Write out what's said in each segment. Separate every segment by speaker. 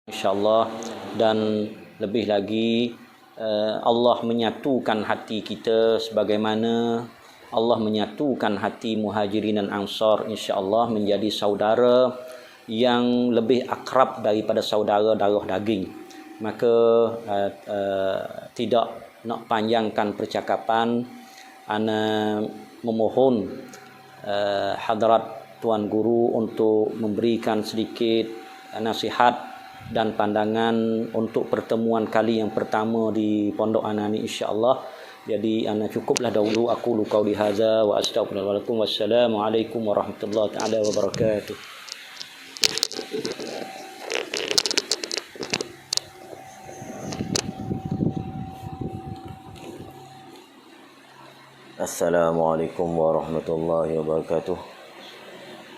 Speaker 1: InsyaAllah. Dan lebih lagi Allah menyatukan hati kita sebagaimana Allah menyatukan hati Muhajirin dan Ansar, insyaAllah menjadi saudara yang lebih akrab daripada saudara darah daging. Maka tidak nak panjangkan percakapan, ana memohon hadrat Tuan Guru untuk memberikan sedikit nasihat dan pandangan untuk pertemuan kali yang pertama di Pondok ana ni, insya-Allah. Jadi ana cukuplah dahulu aku qauli hadza wa astaghfirullahaladzim. Wassalamualaikum warahmatullahi taala wabarakatuh.
Speaker 2: Assalamualaikum warahmatullahi wabarakatuh.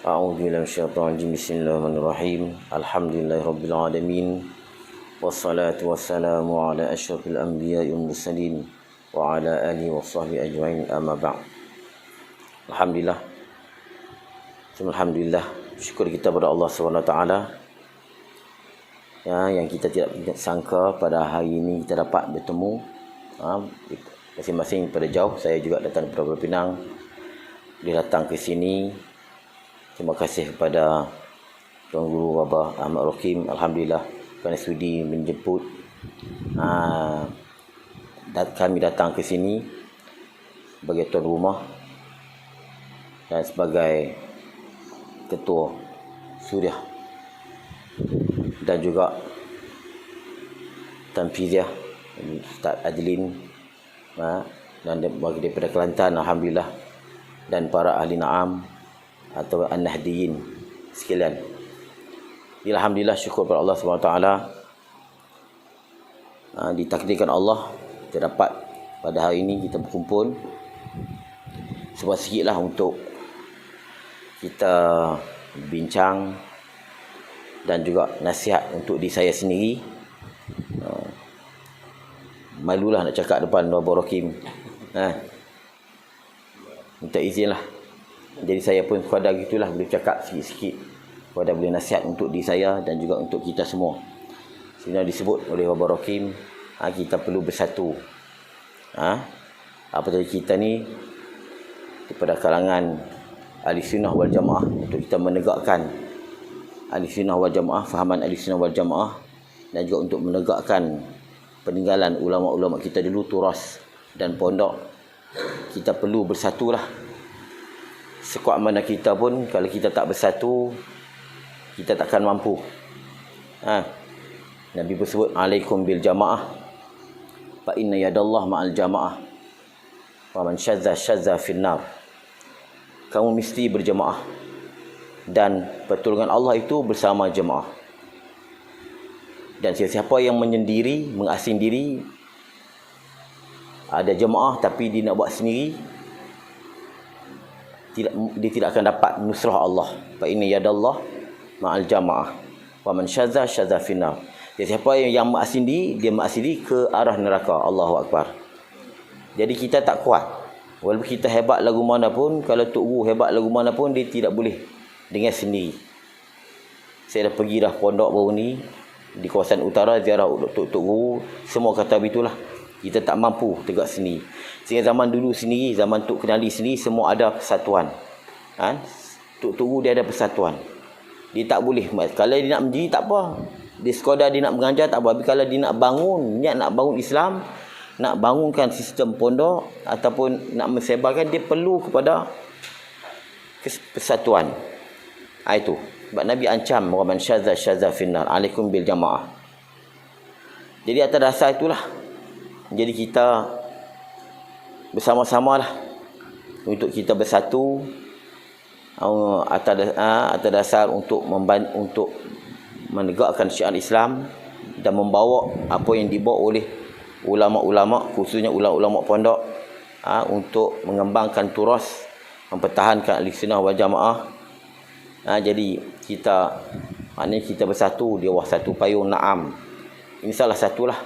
Speaker 2: A'udzu billahi minasyaitonir rajim. Bismillahirrahmanirrahim. Alhamdulillahirabbil alamin. Wassalatu wassalamu ala asyrafil anbiya'i wal mursalin wa ala alihi washabbihi ajmain. Amma ba'd. Alhamdulillah. Syukur kita kepada Allah Subhanahu wa taala. Ya, yang kita tidak sangka pada hari ini kita dapat bertemu. Masing-masing pada jauh. Saya juga datang dari Pulau Pinang. Dia datang ke sini. Terima kasih kepada Tuan Guru Abah Ahmad Rokim. Alhamdulillah kerana sudi menjemput kami datang ke sini sebagai tuan rumah dan sebagai ketua Suriah dan juga Tanfiziah Ustaz Adlin dan daripada Kelantan, alhamdulillah, dan para ahli na'am atau an-nahdiyin sekalian. Alhamdulillah, syukur kepada Allah SWT. Ditakdirkan Allah kita dapat pada hari ini kita berkumpul sebuah sikitlah untuk kita bincang dan juga nasihat untuk diri saya sendiri. Malulah nak cakap depan Abah Rokim. Minta izin lah. Jadi saya pun sekadar gitulah boleh cakap sikit-sikit, sekadar boleh nasihat untuk diri saya dan juga untuk kita semua. Sebenarnya disebut oleh Abah Rokim, kita perlu bersatu. Apatah kita ni daripada kalangan ahli sunnah wal jamaah, untuk kita menegakkan ahli sunnah wal jamaah, fahaman ahli sunnah wal jamaah, dan juga untuk menegakkan peninggalan ulama-ulama kita dulu, turas dan pondok. Kita perlu bersatulah. Sekuat mana kita pun, kalau kita tak bersatu, kita takkan mampu. Nabi bersebut, alaikum bil jamaah fa inna yadallah ma'al jamaah wa man syazza finnar. Kamu mesti berjamaah dan pertolongan Allah itu bersama jamaah. Dan siapa yang menyendiri, mengasing diri, ada jamaah tapi dia nak buat sendiri, dia tidak akan dapat nusrah Allah. Fa inna yadallah ma'al jamaah wa man syazza finnar. Siapa yang mengasing diri, dia mengasing diri ke arah neraka. Allahu Akbar. Jadi kita tak kuat. Walaupun kita hebat lagu mana pun, kalau Tok Guru hebat lagu mana pun, dia tidak boleh dengan sendiri. Saya dah pergi dah pondok baru ni di kawasan utara, ziarah Tok Guru, semua kata begitulah. Kita tak mampu tegak sendiri. Sehingga zaman dulu sendiri, zaman Tok Kenali sendiri, semua ada persatuan. Tok Guru dia ada persatuan. Dia tak boleh, kalau dia nak menjadi tak apa, dia sekadar dia nak mengajar tak apa. Tapi kalau dia nak bangun, niat nak bangun Islam, nak bangunkan sistem pondok ataupun nak mensebarkan, dia perlu kepada persatuan. Itu sebab Nabi ancam, wa man syazza finnar, alaikum bil jamaah. Jadi atas dasar itulah, jadi kita bersama-samalah untuk kita bersatu atas dasar untuk menegakkan syiar Islam dan membawa apa yang dibawa oleh ulama-ulama, khususnya ulama-ulama pondok, untuk mengembangkan turas, mempertahankan ahli sunnah wal jamaah. Jadi kita, maknanya kita bersatu di bawah satu payung na'am. Ini salah satulah.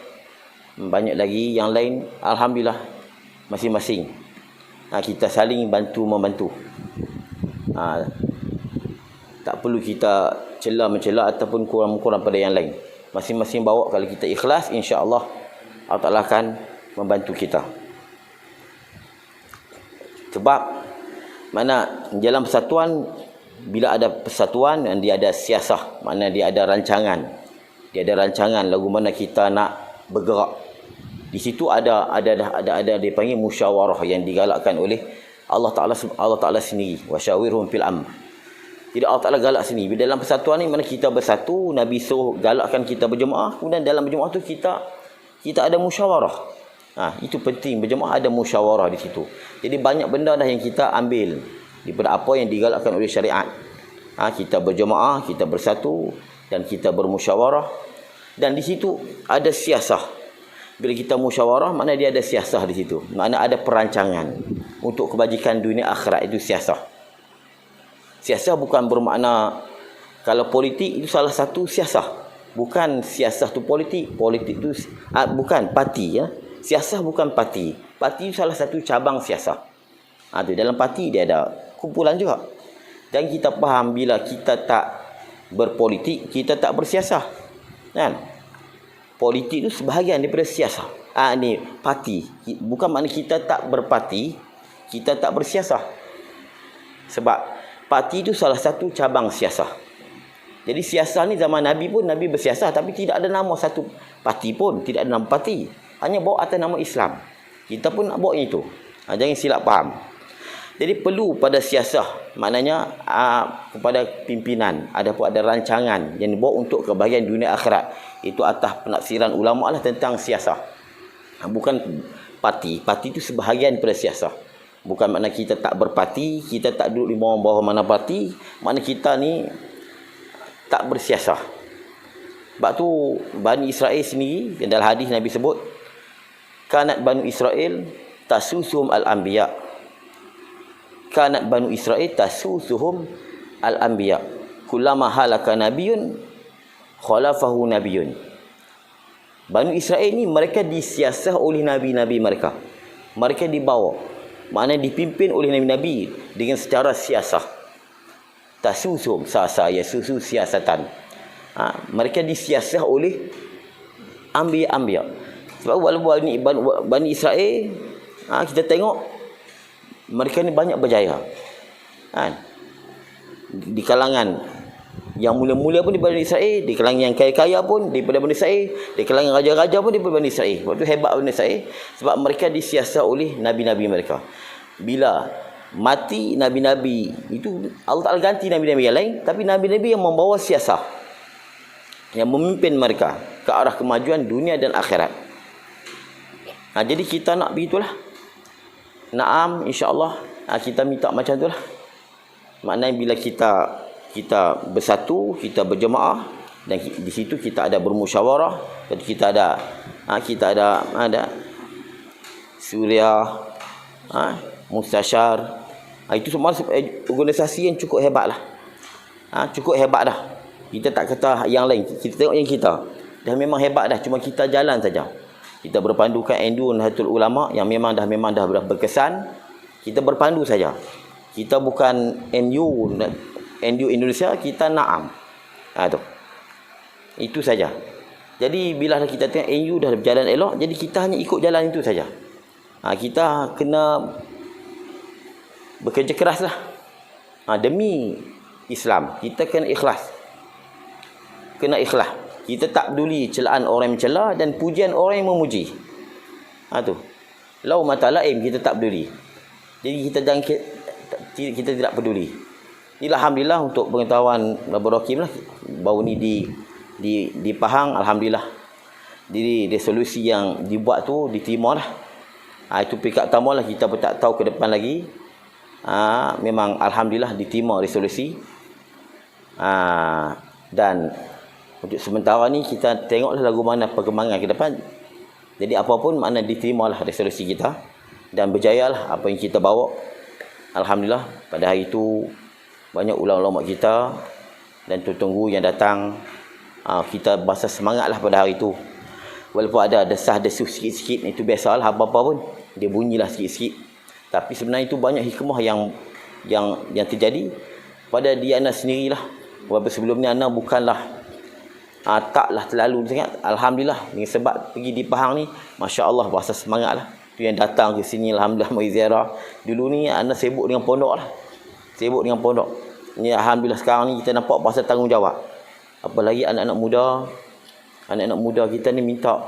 Speaker 2: Banyak lagi yang lain, alhamdulillah, masing-masing kita saling bantu-membantu. Tak perlu kita mencela ataupun kurang-kurang pada yang lain. Masing-masing bawa, kalau kita ikhlas, insya-Allah Allah Ta'ala akan membantu kita. Sebab mana dalam persatuan, bila ada persatuan, dia ada siasah, makna dia ada rancangan. Dia ada rancangan lagu mana kita nak bergerak. Di situ ada dipanggil musyawarah yang digalakkan oleh Allah Taala sendiri. Wasyawirhum fil amr. Tidak Allah Taala galak sendiri. Dalam persatuan ni mana kita bersatu, Nabi suruh galakkan kita berjemaah, kemudian dalam berjemaah tu kita ada musyawarah. Itu penting, berjemaah ada musyawarah di situ. Jadi banyak benda dah yang kita ambil daripada apa yang digalakkan oleh syariat. Kita berjemaah, kita bersatu dan kita bermusyawarah, dan di situ ada siasah. Bila kita musyawarah, makna dia ada siasah di situ. Makna ada perancangan untuk kebajikan dunia akhirat, itu siasah. Siasah bukan bermakna kalau politik itu salah satu siasah. Bukan siasah tu politik. Politik tu bukan parti ya. Siasah bukan parti. Parti itu salah satu cabang siasah. Dalam parti dia ada kumpulan juga. Dan kita faham bila kita tak berpolitik, kita tak bersiasah. Kan? Politik itu sebahagian daripada siasah. Ni parti. Bukan makna kita tak berparti, kita tak bersiasah. Sebab parti itu salah satu cabang siasah. Jadi siasah ni zaman Nabi pun Nabi bersiasah, tapi tidak ada nama satu parti pun, tidak ada nama parti. Hanya bawa atas nama Islam. Kita pun nak bawa itu. Jangan silap faham. Jadi perlu pada siasah, maknanya kepada pimpinan, ada rancangan yang dibawa untuk kebahagiaan dunia akhirat. Itu atas penafsiran ulama lah tentang siasah. Bukan parti. Parti itu sebahagian daripada siasah. Bukan makna kita tak berparti, kita tak duduk di bawah mana parti, makna kita ni tak bersiasah. Sebab tu Bani Israel sendiri, dalam hadis Nabi sebut, kanat Banu Israel tasusuhum al-anbiya. Kanat Banu Israel tasusuhum al-anbiya. Kullama halaka nabiyun khalafahu nabiyun. Banu Israel ni mereka disiasah oleh nabi-nabi mereka. Mereka dibawa, maknanya dipimpin oleh nabi-nabi dengan secara siasah. Tasusuhum ya susu siasatan. Mereka disiasah oleh anbiya. Sebab walaupun Bani Israel, kita tengok mereka ni banyak berjaya. Di kalangan yang mula-mula pun di Bani Israel, di kalangan yang kaya-kaya pun daripada Bani Israel, di kalangan raja-raja pun daripada Bani Israel. Sebab tu hebat Bani Israel, sebab mereka disiasah oleh nabi-nabi mereka. Bila mati nabi-nabi itu, Allah Ta'ala ganti nabi-nabi yang lain, tapi nabi-nabi yang membawa siasah, yang memimpin mereka ke arah kemajuan dunia dan akhirat. Jadi kita nak begitulah. Naam, insya-Allah kita minta macam itulah. Maknanya bila kita bersatu, kita berjemaah, dan di situ kita ada bermusyawarah, dan kita ada Suria, Mustasyar. Itu semua organisasi yang cukup hebat lah. Cukup hebat dah. Kita tak kata yang lain, kita tengok yang kita dah memang hebat dah, cuma kita jalan saja. Kita berpandukan NU Nahdlatul Ulama yang memang dah berkesan. Kita berpandu saja. Kita bukan NU Indonesia, kita Naam. Itu saja. Jadi bila kita tengok NU dah berjalan elok, jadi kita hanya ikut jalan itu saja. Kita kena bekerja keraslah. Demi Islam, kita kena ikhlas. Kena ikhlas. Kita tak peduli celaan orang yang mencela dan pujian orang yang memuji. Tu. Lau mata laim, kita tak peduli. Jadi kita tidak peduli. Inilah alhamdulillah untuk pengetahuan Barokim lah. Baru ni di Pahang, alhamdulillah. Jadi resolusi yang dibuat tu diterima lah. Itu peringkat utama lah, kita pun tak tahu ke depan lagi. Memang alhamdulillah diterima resolusi. Dan untuk sementara ni kita tengoklah lagu mana perkembangan ke depan. Jadi apapun makna diterimalah resolusi kita dan berjayalah apa yang kita bawa. Alhamdulillah pada hari itu banyak ulama-ulama kita dan tunggu yang datang. Kita bahasa semangatlah pada hari itu. Walaupun ada desah-desuh sikit-sikit, itu biasalah, apa-apa pun dia bunyilah sikit-sikit. Tapi sebenarnya itu banyak hikmah yang terjadi pada dia anak sendirilah. Walaupun sebelum ni anak bukanlah taklah terlalu sangat. Alhamdulillah dengan sebab pergi di Pahang ni, masya-Allah berasa semangat lah. Tu yang datang ke sini alhamdulillah mai ziarah. Dulu ni ana sibuk dengan pondok lah. Sibuk dengan pondok. Ni alhamdulillah sekarang ni kita nampak berasa tanggungjawab. Apalagi anak-anak muda. Anak-anak muda kita ni minta,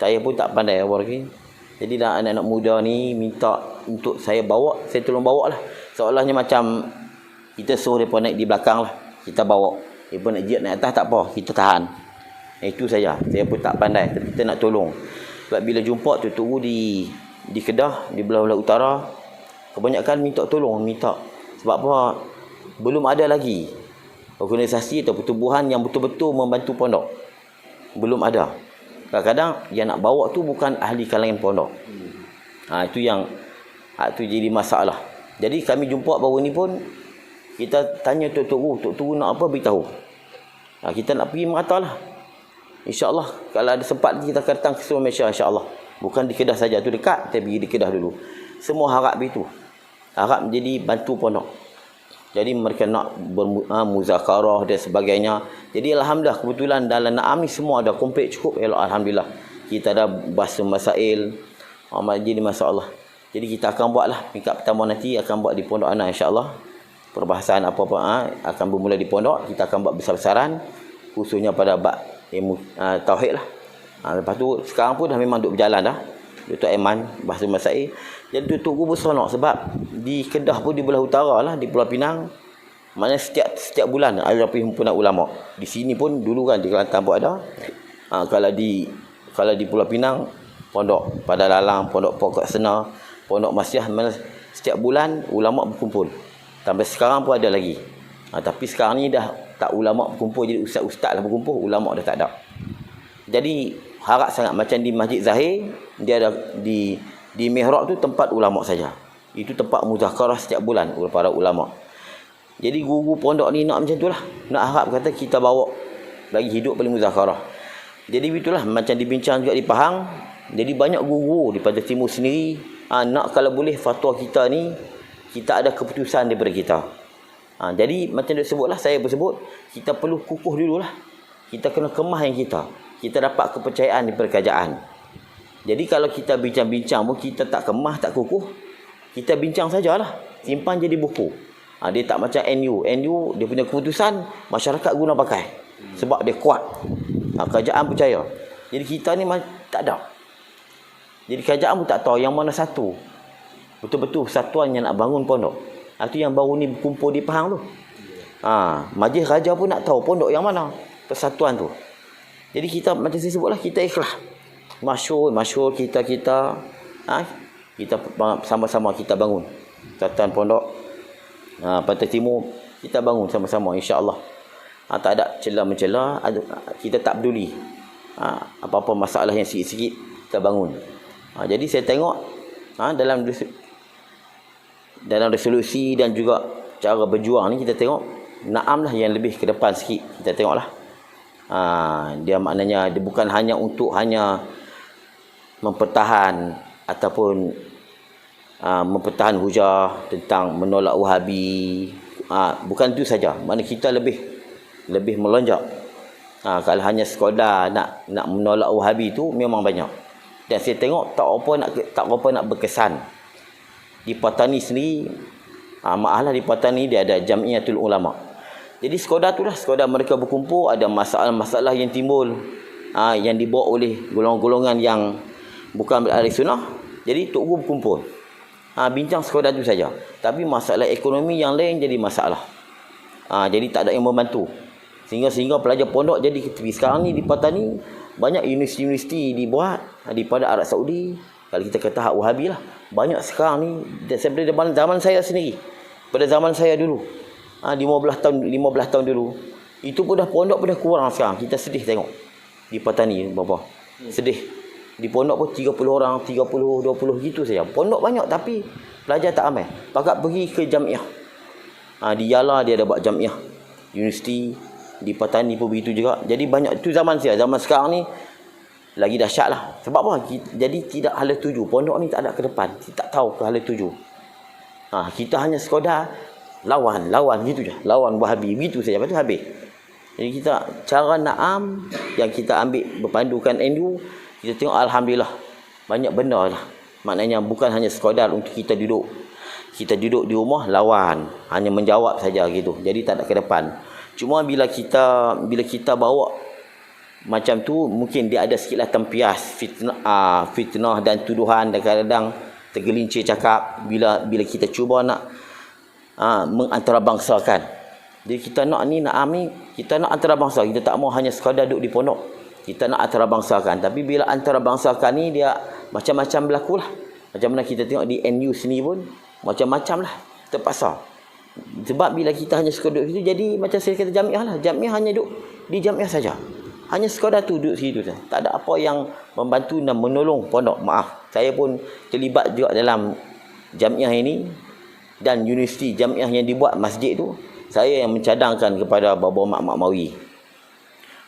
Speaker 2: saya pun tak pandai apa lagi. Jadi dah anak-anak muda ni minta untuk saya bawa, saya tolong bawa lah. Seolahnya macam kita suruh mereka naik di belakang lah, kita bawa. Mereka nak jiat naik atas tak apa, kita tahan. Itu saja. Saya pun tak pandai, tapi kita nak tolong. Sebab bila jumpa tu tunggu di Kedah, di belah-belah utara, kebanyakan minta tolong, minta. Sebab apa? Belum ada lagi organisasi atau pertubuhan yang betul-betul membantu pondok. Belum ada. Kadang-kadang yang nak bawa tu bukan ahli kalangan pondok. Itu yang itu jadi masalah. Jadi kami jumpa baru ni pun kita tanya Tok Guru nak apa, beritahu. Kita nak pergi merata lah. InsyaAllah kalau ada sempat kita akan datang ke seluruh Malaysia insyaAllah. Bukan di Kedah saja, tu dekat, kita pergi di Kedah dulu. Semua harap begitu. Harap menjadi bantu pondok. Jadi mereka nak bermuzakarah dan sebagainya. Jadi alhamdulillah kebetulan dalam Naam ni semua ada komplit cukup. Alhamdulillah. Kita ada bahasa masail. Jadi masya-Allah. Jadi kita akan buatlah tingkat pertama nanti akan buat di pondok anak insya-Allah. Perbahasan apa-apa akan bermula di pondok. Kita akan buat besar-besaran khususnya pada bab ilmu tauhid lah. Lepas tu sekarang pun dah memang duk berjalan dah. Dr. Aiman bahasa masail. Jadi tu guru berseronok sebab di Kedah pun di belah utara lah, di Pulau Pinang, mana setiap bulan ada perhimpunan ulama. Di sini pun dulu kan di Kelantan pun ada. Kalau di Pulau Pinang pondok pada Lalang, pondok Pokok Sena, pondok Masyah, mana setiap bulan ulama berkumpul. Sampai sekarang pun ada lagi. Tapi sekarang ni dah tak ulama berkumpul, jadi ustaz-ustaz lah berkumpul, ulama dah tak ada. Jadi harap sangat macam di Masjid Zahir, dia ada di mihrab tu tempat ulama saja. Itu tempat muzakarah setiap bulan oleh para ulama. Jadi guru pondok ni nak macam itulah. Nak harap kata kita bawa bagi hidup paling muzakarah. Jadi itulah macam dibincang juga di Pahang. Jadi banyak guru di Pantai Timur sendiri nak kalau boleh fatwa kita ni kita ada keputusan daripada kita. Jadi macam dia sebutlah, saya bersebut, kita perlu kukuh dululah. Kita kena kemah yang kita dapat kepercayaan daripada kerajaan. Jadi kalau kita bincang-bincang pun kita tak kemah, tak kukuh, kita bincang sajalah, simpan jadi buku. Dia tak macam NU dia punya keputusan masyarakat guna pakai sebab dia kuat. Kerajaan percaya. Jadi kita ni tak ada. Jadi kerajaan pun tak tahu yang mana satu betul-betul persatuan yang nak bangun pondok. Itu yang baru ni berkumpul di Pahang tu. Majlis raja pun nak tahu pondok yang mana persatuan tu. Jadi kita macam saya sebutlah, kita ikhlas. Masyhur kita sama-sama kita bangun persatuan pondok Pantai Timur, kita bangun sama-sama insya-Allah. Tak ada celah-mencela, kita tak peduli. Apa-apa masalah yang sikit-sikit kita bangun. Jadi saya tengok dalam resolusi dan juga cara berjuang ni, kita tengok Naam lah yang lebih ke depan sikit. Kita tengoklah. Dia maknanya dia bukan hanya untuk mempertahan ataupun mempertahan hujah tentang menolak Wahabi. Bukan itu saja. Maknanya kita lebih melonjak. Kalau hanya sekadar nak menolak Wahabi itu memang banyak. Dan saya tengok tak apa nak berkesan. Di Patani sendiri, maaflah di Patani dia ada Jamiatul Ulama. Jadi sekadar mereka berkumpul, ada masalah-masalah yang timbul yang dibawa oleh golongan-golongan yang bukan berahli sunnah. Jadi Tok Guru berkumpul. Bincang sekadar itu saja. Tapi masalah ekonomi yang lain jadi masalah. Jadi tak ada yang membantu. Sehingga pelajar pondok jadi ke tepi. Sekarang ni di Patani banyak universiti dibuat daripada Arab Saudi. Kalau kita kata hak Wahabi lah. Banyak sekarang ni daripada zaman saya sendiri. Pada zaman saya dulu. 15 tahun dulu. Itu pun dah pondok pun dah kurang sekarang. Kita sedih tengok. Di Patani bapa. Sedih. Di pondok pun 30 orang, 30, 20 gitu saja. Pondok banyak tapi pelajar tak ramai. Pakat pergi ke jamiah. Di Yala dia ada buat jamiah. Universiti. Di Patani pun begitu juga. Jadi banyak. Itu zaman saya. Zaman sekarang ni lagi dahsyat lah. Sebab apa? Jadi tidak hala tuju. Pondok ni tak ada ke depan. Kita tak tahu ke hala tuju. Kita hanya sekadar lawan gitu je. Lawan Wahabi. Begitu saja. Lepas tu habis. Jadi kita cara Naam yang kita ambil berpandukan NU, kita tengok alhamdulillah banyak benda lah. Maknanya bukan hanya sekadar untuk kita duduk. Kita duduk di rumah lawan, hanya menjawab saja gitu. Jadi tak ada ke depan. Cuma bila kita bawa macam tu, mungkin dia ada sikitlah tempias fitnah dan tuduhan, dan kadang-kadang tergelincir cakap bila kita cuba nak mengantarabangsakan. Jadi kita nak Naam ni, kita nak antarabangsa. Kita tak mau hanya sekadar duduk di pondok. Kita nak antarabangsakan. Tapi bila antarabangsakan ni, dia macam-macam berlaku lah. Macam mana kita tengok di NU sini pun, macam-macam lah terpaksa. Sebab bila kita hanya sekadar duduk situ, jadi macam saya kata jamiah lah. Jamiah hanya duduk di jamiah saja. Hanya sekadar tu duduk situ saja. Tak ada apa yang membantu dan menolong pondok. Maaf, saya pun terlibat juga dalam jamiah ini. Dan universiti jamiah yang dibuat masjid tu, saya yang mencadangkan kepada Baba Mak Mawi.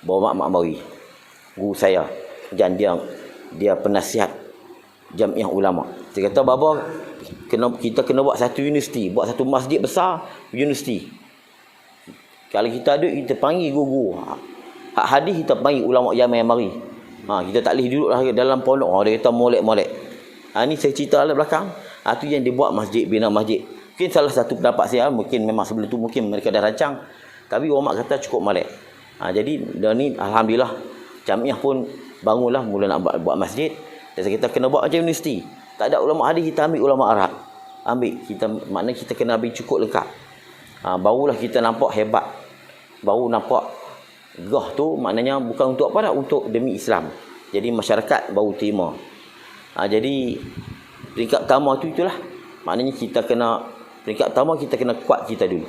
Speaker 2: Baba Mak Mawi, guru saya. Dan dia penasihat jamiah ulama. Dia kata, Baba, kita kena buat satu universiti, buat satu masjid besar, universiti. Kalau kita ada, kita panggil guru-guru. Hak hadis kita panggil ulama Yaman yang mari. Kita tak boleh duduk dalam pondok. Dia kata molek-molek. Ni saya cerita lah belakang. Tu yang dia buat masjid, bina masjid. Mungkin salah satu pendapat saya, mungkin memang sebelum tu mungkin mereka dah rancang, tapi ulama kata cukup molek. Jadi dah ni alhamdulillah jamiah pun bangunlah, mula nak buat masjid. Dan kita kena buat macam universiti. Tak ada ulama hadis, kita ambil ulama Arab. Maknanya kita kena ambil cukup lengkap. Barulah kita nampak hebat. Baru nampak gah tu, maknanya bukan untuk apa dah, untuk demi Islam. Jadi masyarakat baru terima. Jadi peringkat pertama tu itulah. Maknanya kita kena, peringkat pertama kita kena kuat kita dulu.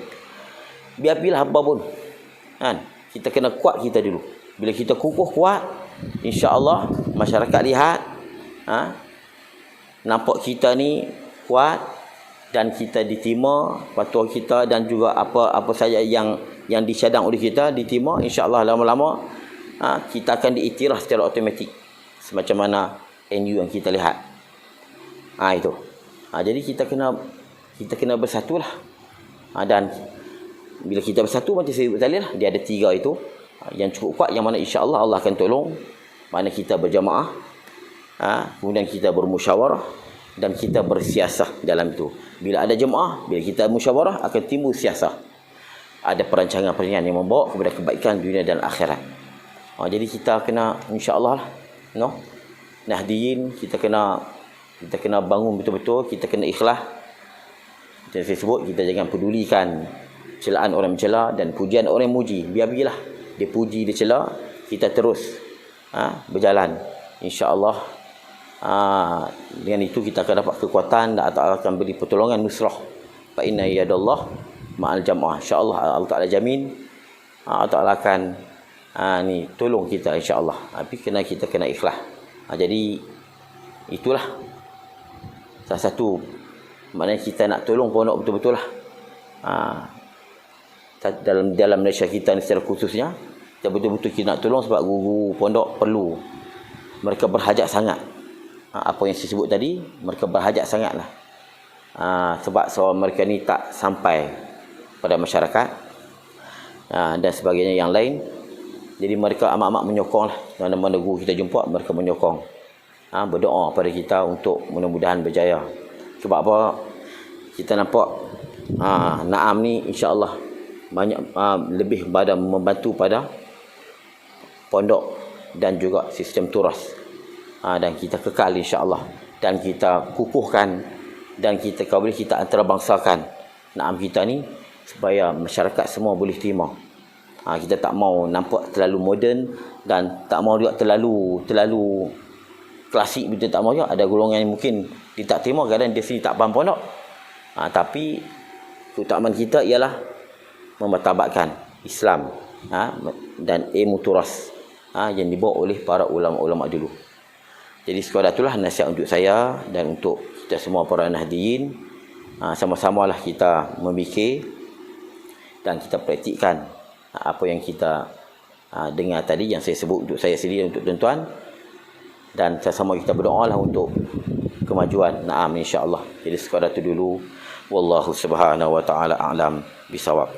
Speaker 2: Biar-biarlah apa pun. Kita kena kuat kita dulu. Bila kita kukuh kuat, insya-Allah masyarakat lihat, nampak kita ni kuat dan kita diterima, fatwa kita dan juga apa saja yang disyadang oleh kita diterima, insya-Allah lama-lama kita akan diiktiraf secara automatik semacam mana NU yang kita lihat. Itu. Jadi kita kena bersatulah. Dan bila kita bersatu, macam saya sebut tadi lah, dia ada 3 itu yang cukup kuat, yang mana insya-Allah Allah akan tolong. Mana kita berjamaah, kemudian kita bermusyawarah dan kita bersiasah dalam itu. Bila ada jemaah, bila kita musyawarah, akan timbul siasah. Ada perancangan-perancangan yang membawa kepada kebaikan dunia dan akhirat. Jadi kita kena insya-Allah lah, Nahdiyin, kita kena bangun betul-betul, kita kena ikhlas. Dan saya sebut, kita jangan pedulikan celaan orang mencela dan pujian orang muji. Biar-biarlah dia puji, dia cela, kita terus berjalan. InsyaAllah dengan itu kita akan dapat kekuatan dan Allah akan beri pertolongan nusrah. Fa inna yadallah ma'al jamaah. InsyaAllah Allah Ta'ala jamin, Allah Ta'ala akan tolong kita insyaAllah. Tapi kita kena ikhlas. Jadi itulah salah satu, maknanya kita nak tolong pondok betul-betul lah. Dalam Malaysia kita ni secara khususnya, kita betul-betul kita nak tolong sebab guru pondok perlu. Mereka berhajat sangat. Apa yang saya sebut tadi, mereka berhajat sangat lah. Sebab mereka ni tak sampai pada masyarakat dan sebagainya yang lain. Jadi mereka amat-amat menyokong lah. Mana-mana guru kita jumpa, mereka menyokong. Berdoa pada kita untuk mudah-mudahan berjaya. Sebab apa? Kita nampak Naam ni insya-Allah banyak lebih pada membantu pada pondok dan juga sistem turas. Dan kita kekal insya-Allah, dan kita kukuhkan, dan kita antarabangsakan Naam kita ni supaya masyarakat semua boleh terima. Kita tak mau nampak terlalu moden dan tak mau juga terlalu klasik, betul tak mau juga. Ada golongan yang mungkin dia tak terima, kadang dia sendiri tak faham pondok. Tapi keutamaan kita ialah memartabatkan Islam dan ilmu turas yang dibawa oleh para ulama-ulama dulu. Jadi sekadar itulah nasihat untuk saya dan untuk kita semua para nahdiyin. Sama-samalah kita memikir dan kita praktikkan apa yang kita dengar tadi, yang saya sebut untuk saya sendiri dan untuk tuan-tuan. Dan sama-sama kita berdoalah untuk kemajuan Naam insya-Allah. Jadi sekadar itu dulu. Wallahu subhanahu wa ta'ala a'lam bisawab.